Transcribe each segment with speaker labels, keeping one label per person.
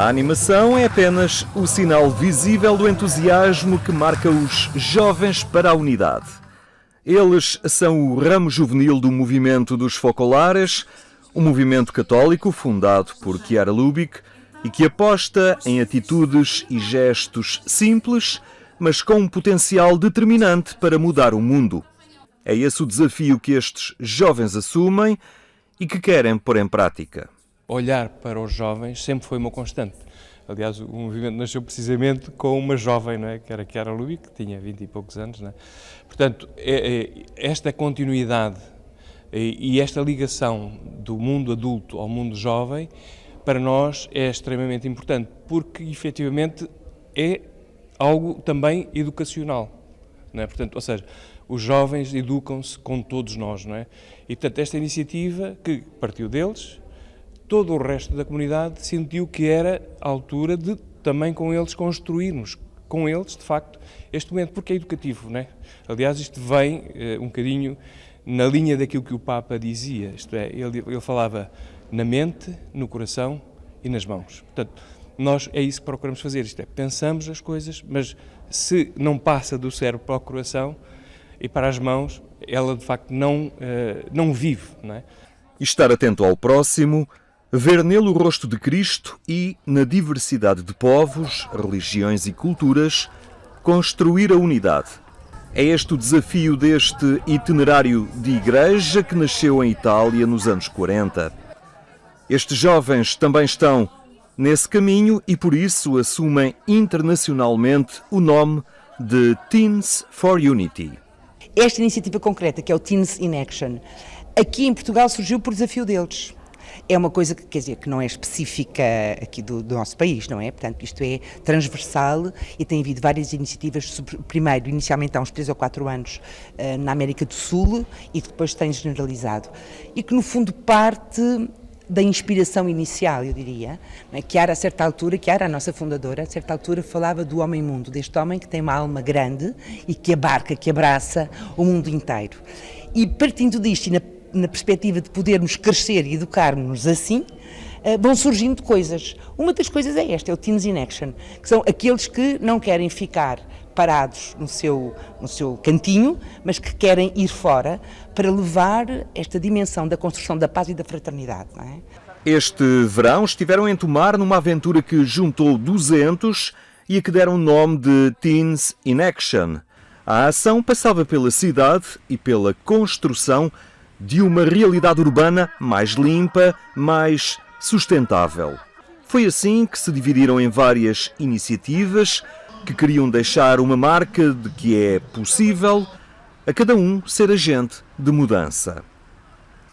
Speaker 1: A animação é apenas o sinal visível do entusiasmo que marca os jovens para a unidade. Eles são o ramo juvenil do movimento dos Focolares, um movimento católico fundado por Chiara Lubich e que aposta em atitudes e gestos simples, mas com um potencial determinante para mudar o mundo. É esse o desafio que estes jovens assumem e que querem pôr em prática.
Speaker 2: Olhar para os jovens sempre foi uma constante. Aliás, o movimento nasceu precisamente com uma jovem, não é? Que era Chiara Lubich, que tinha 20 e poucos anos. Não é? Portanto, esta continuidade e esta ligação do mundo adulto ao mundo jovem, para nós é extremamente importante, porque efetivamente é algo também educacional. Não é? Portanto, ou seja, os jovens educam-se com todos nós. Não é? E, portanto, esta iniciativa que partiu deles, todo o resto da comunidade sentiu que era a altura de também com eles construirmos, com eles, de facto, este momento, porque é educativo, não é? Aliás, isto vem um bocadinho na linha daquilo que o Papa dizia, isto é, ele falava na mente, no coração e nas mãos. Portanto, nós é isso que procuramos fazer, isto é, pensamos as coisas, mas se não passa do cérebro para o coração e para as mãos, ela de facto não vive, não é?
Speaker 1: E estar atento ao próximo, ver nele o rosto de Cristo e, na diversidade de povos, religiões e culturas, construir a unidade. É este o desafio deste itinerário de igreja que nasceu em Itália nos anos 40. Estes jovens também estão nesse caminho e, por isso, assumem internacionalmente o nome de Teens for Unity.
Speaker 3: Esta iniciativa concreta, que é o Teens in Action, aqui em Portugal surgiu por desafio deles. É uma coisa que, quer dizer, que não é específica aqui do nosso país, não é? Portanto, isto é transversal e tem havido várias iniciativas, primeiro, inicialmente há uns 3 ou 4 anos, na América do Sul e que depois tem generalizado. E que, no fundo, parte da inspiração inicial, eu diria, não é? Chiara, a certa altura, Chiara, a nossa fundadora, a certa altura falava do homem-mundo, deste homem que tem uma alma grande e que abarca, que abraça o mundo inteiro. E partindo disto e na perspectiva de podermos crescer e educar-nos assim, vão surgindo coisas. Uma das coisas é esta, é o Teens in Action, que são aqueles que não querem ficar parados no seu cantinho, mas que querem ir fora para levar esta dimensão da construção da paz e da fraternidade. Não é?
Speaker 1: Este verão estiveram em Tomar numa aventura que juntou 200 e a que deram o nome de Teens in Action. A ação passava pela cidade e pela construção de uma realidade urbana mais limpa, mais sustentável. Foi assim que se dividiram em várias iniciativas que queriam deixar uma marca de que é possível a cada um ser agente de mudança.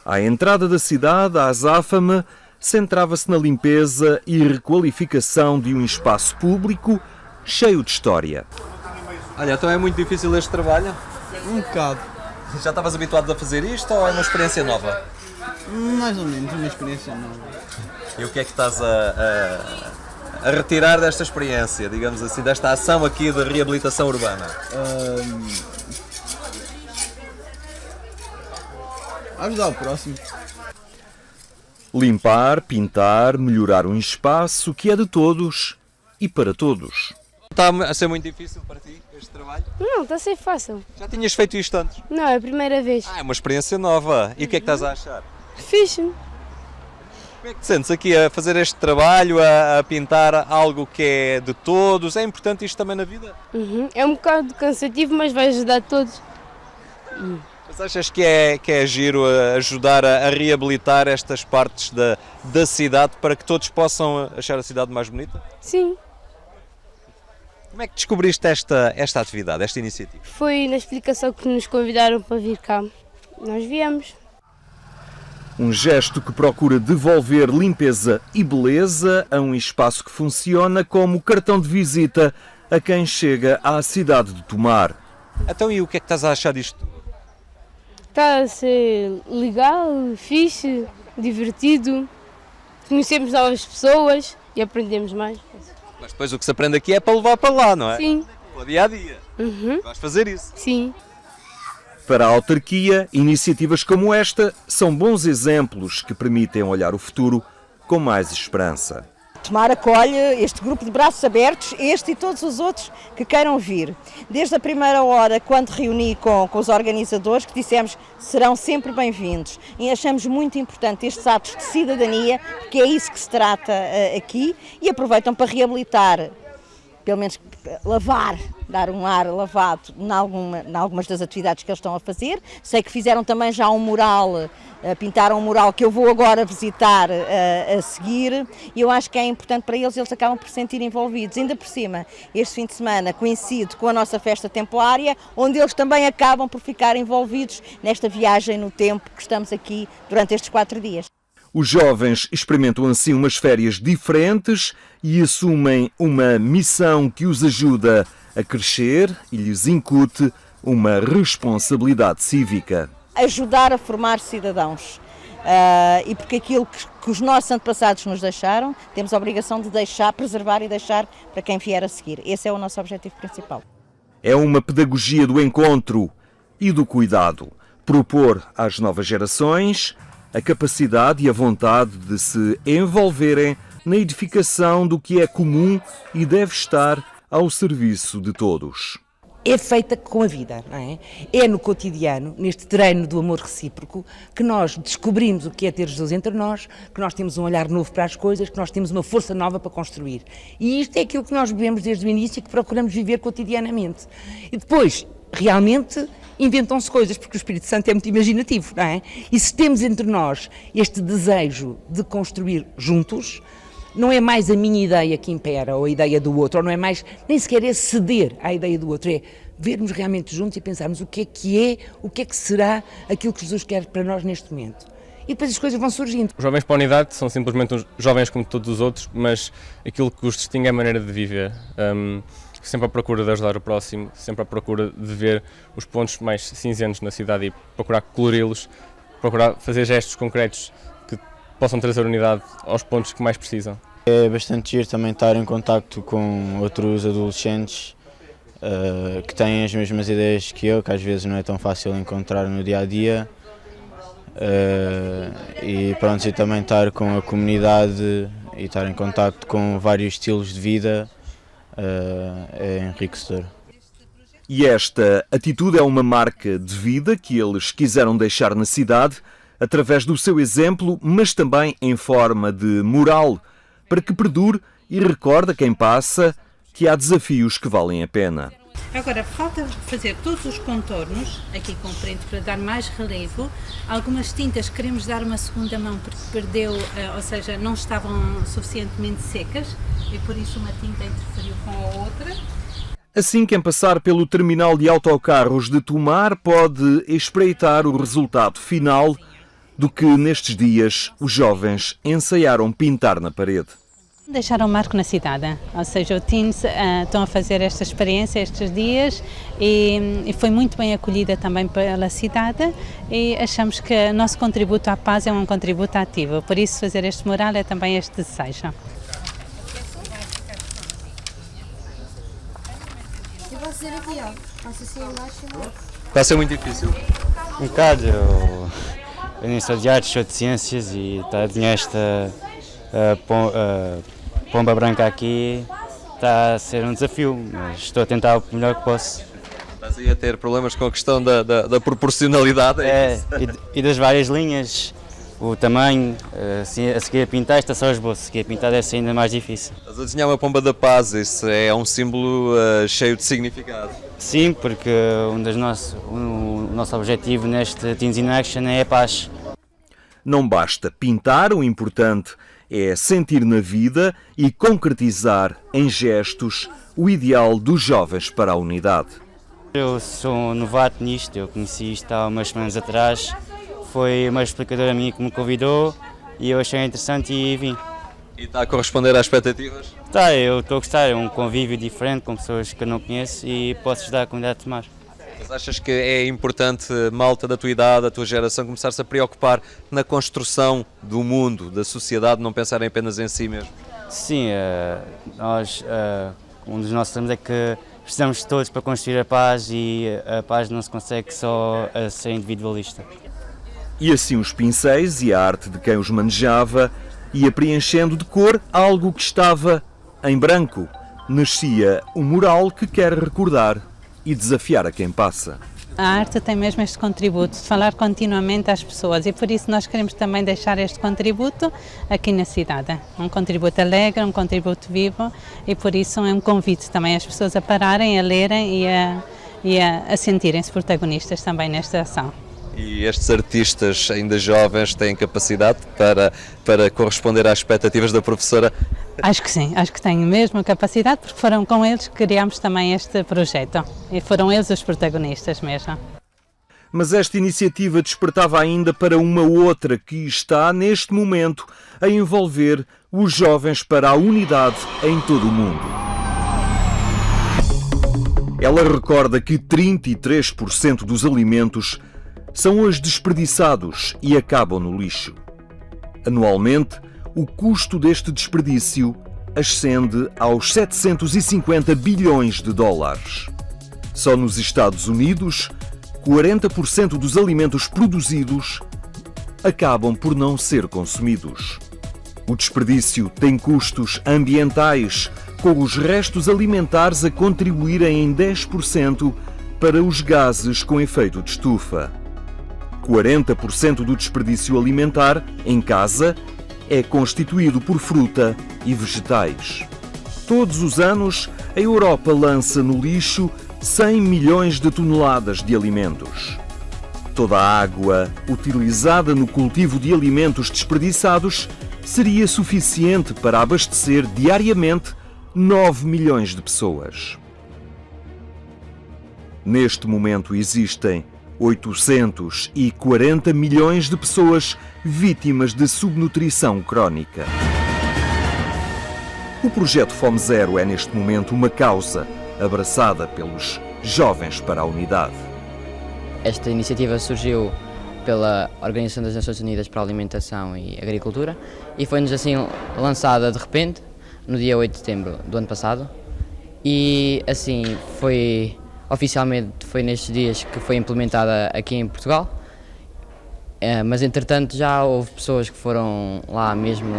Speaker 1: À entrada da cidade, a azáfama centrava-se na limpeza e requalificação de um espaço público cheio de história.
Speaker 4: Olha, então é muito difícil este trabalho?
Speaker 5: Um bocado.
Speaker 4: Já estavas habituado a fazer isto ou é uma experiência nova?
Speaker 5: Mais ou menos, uma experiência nova.
Speaker 4: E o que é que estás a retirar desta experiência, digamos assim, desta ação aqui de reabilitação urbana?
Speaker 5: Ajudar o próximo.
Speaker 1: Limpar, pintar, melhorar um espaço que é de todos e para todos.
Speaker 4: Está a ser muito difícil para ti este trabalho?
Speaker 6: Não, está a ser fácil.
Speaker 4: Já tinhas feito isto antes?
Speaker 6: Não, é a primeira vez.
Speaker 4: É uma experiência nova. E o que é que estás a achar?
Speaker 6: Fixe.
Speaker 4: Como é que te sentes aqui a fazer este trabalho, a pintar algo que é de todos? É importante isto também na vida?
Speaker 6: É um bocado cansativo, mas vai ajudar todos.
Speaker 4: Mas achas que é giro ajudar a reabilitar estas partes da cidade para que todos possam achar a cidade mais bonita?
Speaker 6: Sim.
Speaker 4: Como é que descobriste esta atividade, esta iniciativa?
Speaker 6: Foi na explicação que nos convidaram para vir cá. Nós viemos.
Speaker 1: Um gesto que procura devolver limpeza e beleza a um espaço que funciona como cartão de visita a quem chega à cidade de Tomar.
Speaker 4: Então e o que é que estás a achar disto?
Speaker 6: Está a ser legal, fixe, divertido. Conhecemos novas pessoas e aprendemos mais.
Speaker 4: Mas depois o que se aprende aqui é para levar para lá, não é?
Speaker 6: Sim.
Speaker 4: Para o dia a dia. Vais fazer isso.
Speaker 6: Sim.
Speaker 1: Para a autarquia, iniciativas como esta são bons exemplos que permitem olhar o futuro com mais esperança.
Speaker 7: Tomar acolhe este grupo de braços abertos, este e todos os outros que queiram vir. Desde a primeira hora, quando reuni com os organizadores, que dissemos serão sempre bem-vindos. E achamos muito importante estes atos de cidadania, que é isso que se trata aqui, e aproveitam para reabilitar, pelo menos lavar, dar um ar lavado em algumas das atividades que eles estão a fazer. Sei que fizeram também já um mural, pintaram um mural que eu vou agora visitar a seguir, e eu acho que é importante para eles acabam por se sentir envolvidos. Ainda por cima, este fim de semana coincide com a nossa festa templária, onde eles também acabam por ficar envolvidos nesta viagem no tempo que estamos aqui durante estes 4 dias.
Speaker 1: Os jovens experimentam assim umas férias diferentes e assumem uma missão que os ajuda a crescer e lhes incute uma responsabilidade cívica.
Speaker 7: Ajudar a formar cidadãos. E porque aquilo que os nossos antepassados nos deixaram, temos a obrigação de preservar e deixar para quem vier a seguir. Esse é o nosso objetivo principal.
Speaker 1: É uma pedagogia do encontro e do cuidado. Propor às novas gerações a capacidade e a vontade de se envolverem na edificação do que é comum e deve estar ao serviço de todos.
Speaker 3: É feita com a vida, não é? É no cotidiano, neste treino do amor recíproco, que nós descobrimos o que é ter Jesus entre nós, que nós temos um olhar novo para as coisas, que nós temos uma força nova para construir. E isto é aquilo que nós vivemos desde o início e que procuramos viver cotidianamente. E depois, realmente, inventam-se coisas, porque o Espírito Santo é muito imaginativo, não é? E se temos entre nós este desejo de construir juntos, não é mais a minha ideia que impera, ou a ideia do outro, ou não é mais, nem sequer é ceder à ideia do outro, é vermos realmente juntos e pensarmos o que é que será aquilo que Jesus quer para nós neste momento. E depois as coisas vão surgindo.
Speaker 8: Os jovens para a unidade são simplesmente uns jovens como todos os outros, mas aquilo que os distingue é a maneira de viver. Sempre à procura de ajudar o próximo, sempre à procura de ver os pontos mais cinzentos na cidade e procurar colori-los, procurar fazer gestos concretos que possam trazer unidade aos pontos que mais precisam.
Speaker 9: É bastante giro também estar em contacto com outros adolescentes que têm as mesmas ideias que eu, que às vezes não é tão fácil encontrar no dia-a-dia. E pronto, e também estar com a comunidade e estar em contacto com vários estilos de vida é enriquecedor.
Speaker 1: E esta atitude é uma marca de vida que eles quiseram deixar na cidade através do seu exemplo, mas também em forma de moral, para que perdure e recorde a quem passa que há desafios que valem a pena.
Speaker 10: Agora, falta fazer todos os contornos, aqui com frente, para dar mais relevo. Algumas tintas queremos dar uma segunda mão porque perdeu, ou seja, não estavam suficientemente secas e por isso uma tinta interferiu com a outra.
Speaker 1: Assim, quem passar pelo terminal de autocarros de Tomar pode espreitar o resultado final do que nestes dias os jovens ensaiaram pintar na parede.
Speaker 11: Deixaram um marco na cidade, ou seja, os teens estão a fazer esta experiência estes dias e foi muito bem acolhida também pela cidade e achamos que o nosso contributo à paz é um contributo ativo, por isso fazer este mural é também este desejo.
Speaker 6: Eu vou fazer aqui, ó. Faço assim embaixo.
Speaker 4: Vai ser muito difícil.
Speaker 9: Um bocado, eu nem sou de artes, sou de ciências e tinha esta pomba branca aqui, está a ser um desafio, mas estou a tentar o melhor que posso.
Speaker 4: Estás aí a ter problemas com a questão da proporcionalidade?
Speaker 9: E das várias linhas, o tamanho, a seguir a pintar, esta é só esboço, a seguir a pintar deve ser ainda mais difícil.
Speaker 4: Estás a desenhar uma pomba da paz, isso é um símbolo cheio de significado.
Speaker 9: Sim, porque o nosso objetivo neste Teens in Action é a paz.
Speaker 1: Não basta pintar, o importante é sentir na vida e concretizar em gestos o ideal dos jovens para a unidade.
Speaker 9: Eu sou novato nisto, eu conheci isto há umas semanas atrás, foi uma explicadora minha que me convidou e eu achei interessante e vim.
Speaker 4: E está a corresponder às expectativas?
Speaker 9: Tá, eu estou a gostar, é um convívio diferente com pessoas que eu não conheço e posso ajudar a comunidade de Tomar.
Speaker 4: Mas achas que é importante, malta da tua idade, da tua geração, começar-se a preocupar na construção do mundo, da sociedade, não pensarem apenas em si mesmo?
Speaker 9: Sim, um dos nossos temas é que precisamos de todos para construir a paz e a paz não se consegue só a ser individualista.
Speaker 1: E assim os pincéis e a arte de quem os manejava ia preenchendo de cor algo que estava em branco. Nascia um mural que quer recordar e desafiar a quem passa.
Speaker 11: A arte tem mesmo este contributo de falar continuamente às pessoas e por isso nós queremos também deixar este contributo aqui na cidade. Um contributo alegre, um contributo vivo e por isso é um convite também às pessoas a pararem, a lerem e a sentirem-se protagonistas também nesta ação.
Speaker 4: E estes artistas ainda jovens têm capacidade para corresponder às expectativas da professora?
Speaker 11: Acho que sim, acho que têm mesmo a capacidade, porque foram com eles que criámos também este projeto e foram eles os protagonistas mesmo.
Speaker 1: Mas esta iniciativa despertava ainda para uma outra que está, neste momento, a envolver os jovens para a unidade em todo o mundo. Ela recorda que 33% dos alimentos são hoje desperdiçados e acabam no lixo. Anualmente, o custo deste desperdício ascende aos 750 bilhões de dólares. Só nos Estados Unidos, 40% dos alimentos produzidos acabam por não ser consumidos. O desperdício tem custos ambientais, com os restos alimentares a contribuírem em 10% para os gases com efeito de estufa. 40% do desperdício alimentar em casa é constituído por fruta e vegetais. Todos os anos, a Europa lança no lixo 100 milhões de toneladas de alimentos. Toda a água utilizada no cultivo de alimentos desperdiçados seria suficiente para abastecer diariamente 9 milhões de pessoas. Neste momento existem 840 milhões de pessoas vítimas de subnutrição crónica. O projeto Fome Zero é neste momento uma causa abraçada pelos Jovens para a Unidade.
Speaker 12: Esta iniciativa surgiu pela Organização das Nações Unidas para a Alimentação e Agricultura e foi-nos assim lançada de repente no dia 8 de setembro do ano passado e assim oficialmente foi nestes dias que foi implementada aqui em Portugal, mas entretanto já houve pessoas que foram lá mesmo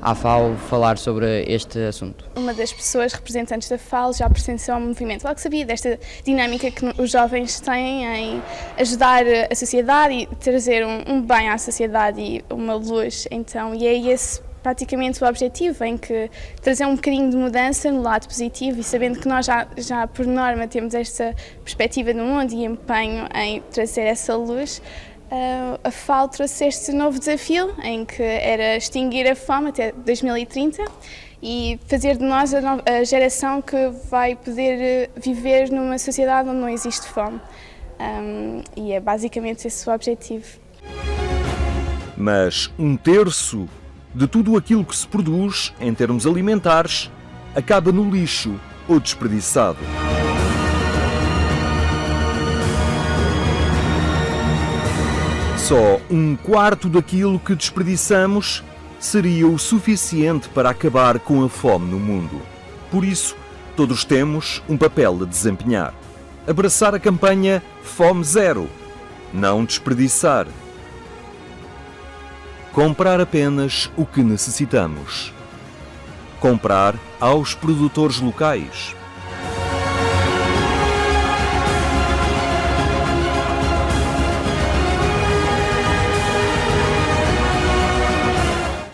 Speaker 12: à FAO falar sobre este assunto.
Speaker 13: Uma das pessoas representantes da FAO já pertenceu ao movimento. Logo sabia desta dinâmica que os jovens têm em ajudar a sociedade e trazer um bem à sociedade e uma luz. Então, e é esse praticamente o objetivo, em que trazer um bocadinho de mudança no lado positivo e sabendo que nós já por norma temos esta perspectiva do mundo e empenho em trazer essa luz, a FAO trouxe este novo desafio em que era extinguir a fome até 2030 e fazer de nós a geração que vai poder viver numa sociedade onde não existe fome. E é basicamente esse o objetivo.
Speaker 1: Mas 1/3 de tudo aquilo que se produz em termos alimentares acaba no lixo ou desperdiçado. Só 1/4 daquilo que desperdiçamos seria o suficiente para acabar com a fome no mundo. Por isso, todos temos um papel a desempenhar. Abraçar a campanha Fome Zero. Não desperdiçar. Comprar apenas o que necessitamos. Comprar aos produtores locais.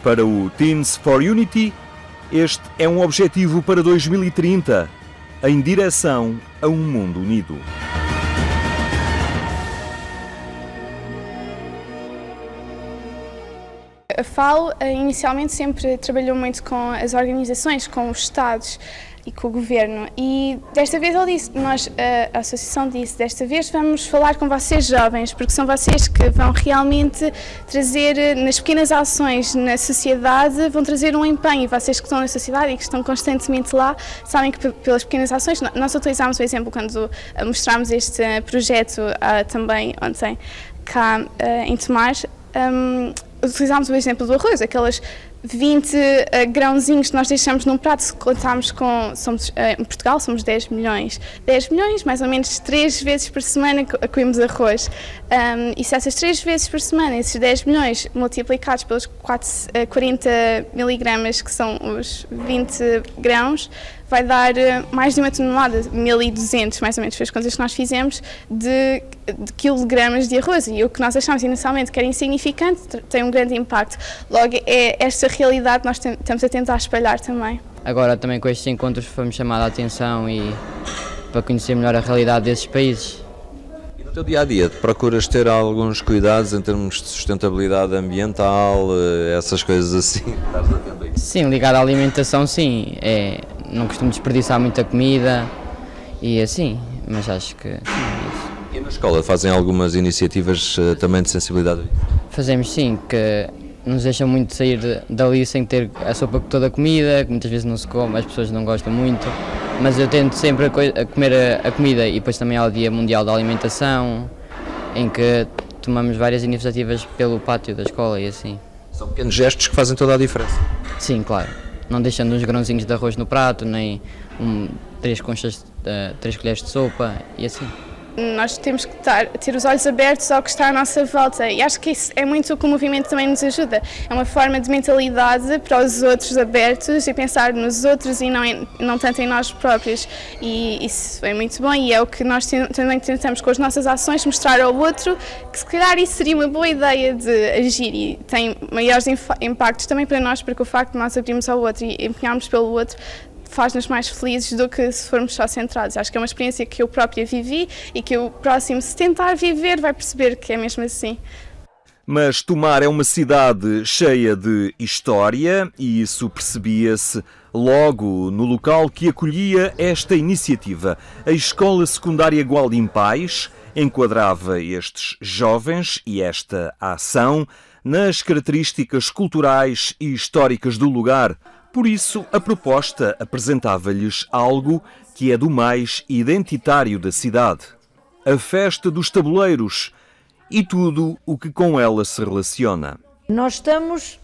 Speaker 1: Para o Teens for Unity, este é um objetivo para 2030, em direção a um mundo unido.
Speaker 13: A FAO inicialmente sempre trabalhou muito com as organizações, com os Estados e com o Governo e desta vez ele disse, a Associação disse, desta vez vamos falar com vocês jovens, porque são vocês que vão realmente trazer nas pequenas ações na sociedade, vão trazer um empenho e vocês que estão na sociedade e que estão constantemente lá, sabem que pelas pequenas ações, nós utilizámos o exemplo quando mostrámos este projeto também ontem cá em Tomar, utilizámos o exemplo do arroz, aquelas 20 grãozinhos que nós deixamos num prato, se contarmos com, em Portugal somos 10 milhões. 10 milhões, mais ou menos 3 vezes por semana comemos arroz. E se essas 3 vezes por semana, esses 10 milhões multiplicados pelos 40 miligramas, que são os 20 grãos, vai dar mais de 1 tonelada, 1.200 mais ou menos, foi as contas que nós fizemos, de quilogramas de arroz. E o que nós achamos inicialmente que era insignificante tem um grande impacto. Logo, é esta realidade que nós estamos a tentar espalhar também.
Speaker 12: Agora também com estes encontros foi-me chamada a atenção e para conhecer melhor a realidade desses países.
Speaker 4: E no teu dia-a-dia, procuras ter alguns cuidados em termos de sustentabilidade ambiental, essas coisas assim? Estás atento a isso?
Speaker 12: Sim, ligado à alimentação, sim. Não costumo desperdiçar muita comida e assim, mas acho que sim, é isso.
Speaker 4: E na escola fazem algumas iniciativas também de sensibilidade?
Speaker 12: Fazemos sim, que nos deixam muito sair dali sem ter a sopa toda a comida, que muitas vezes não se come, as pessoas não gostam muito, mas eu tento sempre a comer a comida e depois também há o Dia Mundial da Alimentação, em que tomamos várias iniciativas pelo pátio da escola e assim.
Speaker 4: São pequenos gestos que fazem toda a diferença?
Speaker 12: Sim, claro. Não deixando uns grãozinhos de arroz no prato, nem 3 colheres de sopa e assim.
Speaker 13: Nós temos que ter os olhos abertos ao que está à nossa volta e acho que isso é muito o que o movimento também nos ajuda. É uma forma de mentalidade para os outros abertos e pensar nos outros e não tanto em nós próprios. E isso é muito bom e é o que nós também tentamos com as nossas ações mostrar ao outro que se calhar isso seria uma boa ideia de agir e tem maiores impactos também para nós porque o facto de nós abrirmos ao outro e empenharmos pelo outro faz-nos mais felizes do que se formos só centrados. Acho que é uma experiência que eu própria vivi e que o próximo, se tentar viver, vai perceber que é mesmo assim.
Speaker 1: Mas Tomar é uma cidade cheia de história e isso percebia-se logo no local que acolhia esta iniciativa. A Escola Secundária Gualdim Pais enquadrava estes jovens e esta ação nas características culturais e históricas do lugar. Por isso, a proposta apresentava-lhes algo que é do mais identitário da cidade. A festa dos tabuleiros e tudo o que com ela se relaciona.
Speaker 14: Nós estamos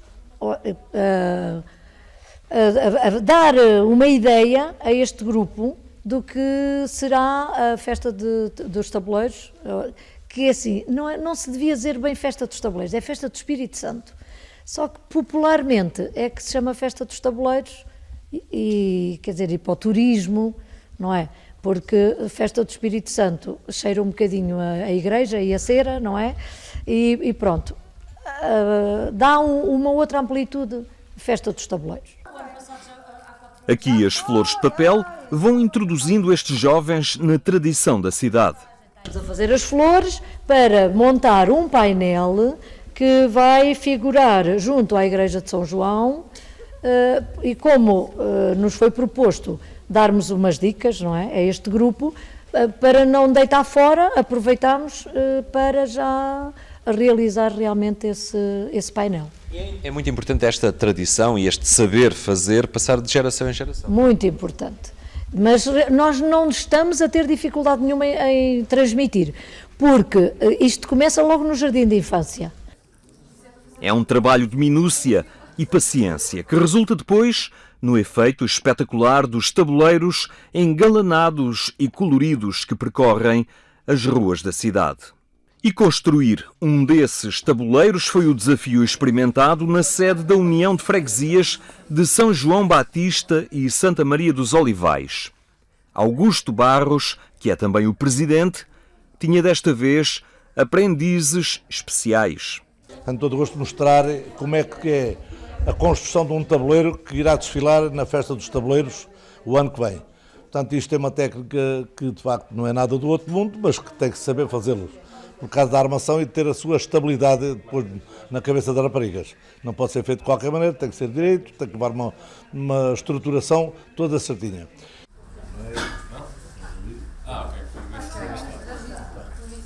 Speaker 14: a dar uma ideia a este grupo do que será a festa dos tabuleiros, que assim, não se devia dizer bem festa dos tabuleiros, é festa do Espírito Santo. Só que popularmente é que se chama Festa dos Tabuleiros e quer dizer, ir para o turismo, não é? Porque a Festa do Espírito Santo cheira um bocadinho a igreja e a cera, não é? E pronto, dá uma outra amplitude, Festa dos Tabuleiros.
Speaker 1: Aqui as flores de papel vão introduzindo estes jovens na tradição da cidade.
Speaker 14: Estamos a fazer as flores para montar um painel que vai figurar junto à Igreja de São João e como nos foi proposto darmos umas dicas, não é, a este grupo, para não deitar fora, aproveitamos para já realizar realmente esse painel.
Speaker 4: É muito importante esta tradição e este saber fazer passar de geração em geração.
Speaker 14: Muito importante. Mas nós não estamos a ter dificuldade nenhuma em transmitir, porque isto começa logo no jardim de infância.
Speaker 1: É um trabalho de minúcia e paciência que resulta depois no efeito espetacular dos tabuleiros engalanados e coloridos que percorrem as ruas da cidade. E construir um desses tabuleiros foi o desafio experimentado na sede da União de Freguesias de São João Batista e Santa Maria dos Olivais. Augusto Barros, que é também o presidente, tinha desta vez aprendizes especiais.
Speaker 15: Tenho todo o gosto de mostrar como é que é a construção de um tabuleiro que irá desfilar na Festa dos Tabuleiros o ano que vem. Portanto, isto é uma técnica que de facto não é nada do outro mundo, mas que tem que saber fazê-lo. Por causa da armação e de ter a sua estabilidade depois na cabeça das raparigas. Não pode ser feito de qualquer maneira, tem que ser direito, tem que levar uma estruturação toda certinha.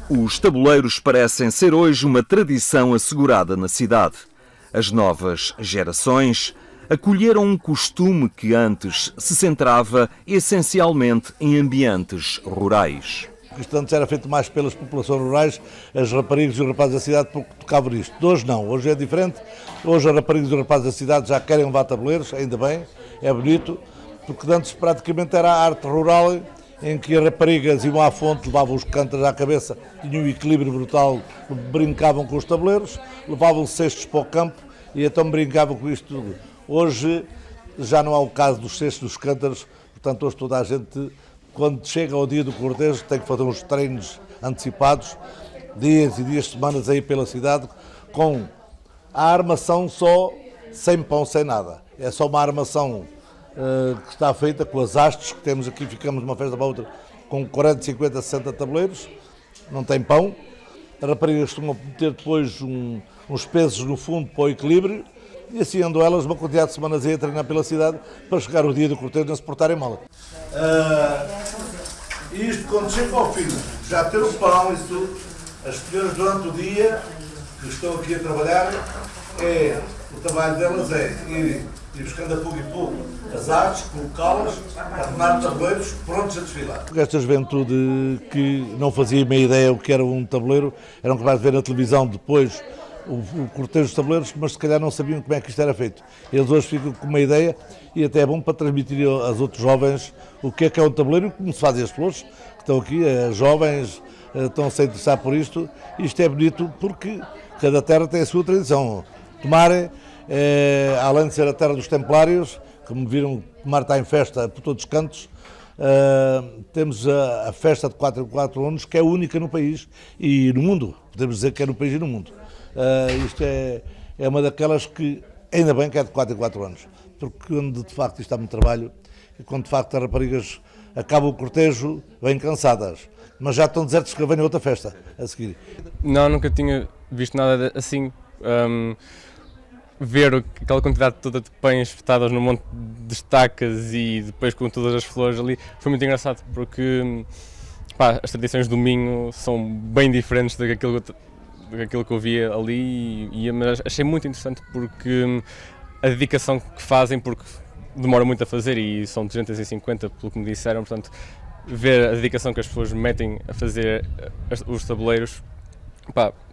Speaker 1: Os tabuleiros parecem ser hoje uma tradição assegurada na cidade. As novas gerações acolheram um costume que antes se centrava essencialmente em ambientes rurais.
Speaker 15: Isto antes era feito mais pelas populações rurais, as raparigas e os rapazes da cidade porque tocavam isto. Hoje não, hoje é diferente. Hoje as raparigas e os rapazes da cidade já querem levar tabuleiros, ainda bem, é bonito, porque antes praticamente era a arte rural em que as raparigas iam à fonte, levavam os cântaros à cabeça, tinham um equilíbrio brutal, brincavam com os tabuleiros, levavam cestos para o campo e então brincavam com isto tudo. Hoje já não há o caso dos cestos, dos cântaros, portanto hoje toda a gente, quando chega ao dia do cortejo, tem que fazer uns treinos antecipados, dias e dias, semanas aí pela cidade, com a armação só, sem pão, sem nada. É só uma armação que está feita com as hastes que temos aqui, ficamos de uma festa para outra, com 40, 50, 60 tabuleiros, não tem pão. As raparigas costumam meter depois uns pesos no fundo para o equilíbrio, e assim andam elas uma quantidade de semanas aí a treinar pela cidade para chegar o dia do cortejo não se portarem mal. Isto quando chega ao fim, já ter o pão e tudo, as senhoras durante o dia que estão aqui a trabalhar, o trabalho delas é ir buscando a pouco e pouco as artes, colocá-las, arrumar tabuleiros prontos a desfilar. Esta juventude que não fazia meia ideia o que era um tabuleiro, eram capazes de ver na televisão depois o cortejo dos tabuleiros, mas se calhar não sabiam como é que isto era feito. Eles hoje ficam com uma ideia e até é bom para transmitir aos outros jovens o que é um tabuleiro e como se fazem as flores que estão aqui, as jovens estão-se a interessar por isto. Isto é bonito porque cada terra tem a sua tradição. Tomar, além de ser a terra dos templários, como viram, Tomar está em festa por todos os cantos, temos a festa de 4 em 4 anos, que é única no país e no mundo. Podemos dizer que é no país e no mundo. Isto é uma daquelas que, ainda bem que é de 4 em 4 anos, porque quando de facto isto há muito trabalho, e quando de facto as raparigas acabam o cortejo, vêm cansadas, mas já estão desertos que venham outra festa a seguir.
Speaker 8: Não, nunca tinha visto nada assim. Ver aquela quantidade toda de pães espetadas num monte de estacas e depois com todas as flores ali, foi muito engraçado, porque as tradições do Minho são bem diferentes daquilo que eu via ali, mas achei muito interessante porque a dedicação que fazem, porque demora muito a fazer e são 250 pelo que me disseram, portanto ver a dedicação que as pessoas metem a fazer os tabuleiros,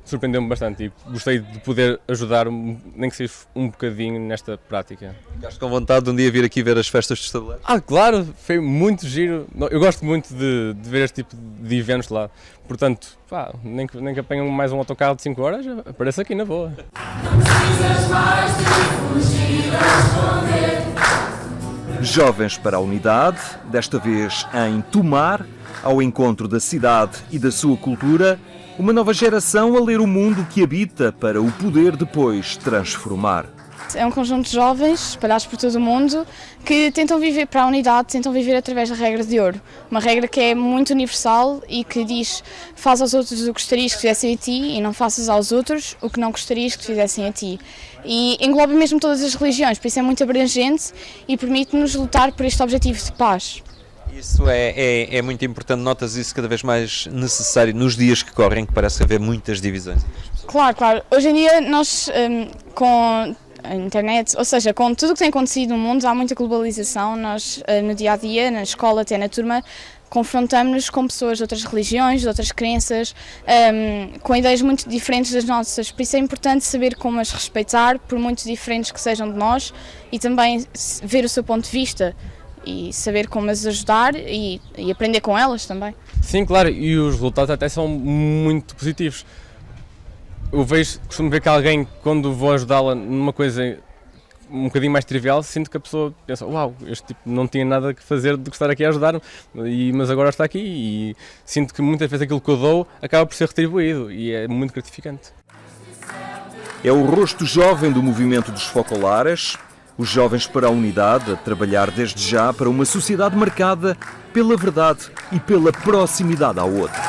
Speaker 8: surpreendeu-me bastante e gostei de poder ajudar, nem que seja um bocadinho, nesta prática.
Speaker 4: Ficaste com vontade de um dia vir aqui ver as festas dos tabuleiros?
Speaker 8: Claro, foi muito giro. Eu gosto muito de ver este tipo de eventos lá. Portanto, nem que apanham mais um autocarro de 5 horas, apareço aqui na boa.
Speaker 16: Não precisas mais de fugir a esconder.
Speaker 1: Jovens para a Unidade, desta vez em Tomar, ao encontro da cidade e da sua cultura. Uma nova geração a ler o mundo que habita para o poder depois transformar.
Speaker 17: É um conjunto de jovens espalhados por todo o mundo que tentam viver para a unidade, tentam viver através da regra de ouro. Uma regra que é muito universal e que diz: faz aos outros o que gostarias que fizessem a ti e não faças aos outros o que não gostarias que fizessem a ti. E engloba mesmo todas as religiões, por isso é muito abrangente e permite-nos lutar por este objetivo de paz.
Speaker 4: Isso é muito importante, notas isso cada vez mais necessário nos dias que correm, que parece haver muitas divisões.
Speaker 17: Claro. Hoje em dia nós, com a internet, ou seja, com tudo o que tem acontecido no mundo, há muita globalização. Nós, no dia-a-dia, na escola, até na turma, confrontamos-nos com pessoas de outras religiões, de outras crenças, com ideias muito diferentes das nossas. Por isso é importante saber como as respeitar, por muito diferentes que sejam de nós, e também ver o seu ponto de vista. E saber como as ajudar e aprender com elas também.
Speaker 8: Sim, claro, e os resultados até são muito positivos. Eu costumo ver que alguém, quando vou ajudá-la numa coisa um bocadinho mais trivial, sinto que a pessoa pensa: uau, este tipo não tinha nada que fazer de estar aqui a ajudar-me, mas agora está aqui, e sinto que muitas vezes aquilo que eu dou acaba por ser retribuído e é muito gratificante.
Speaker 1: É o rosto jovem do movimento dos Focolares. Os jovens para a Unidade, a trabalhar desde já para uma sociedade marcada pela verdade e pela proximidade ao outro.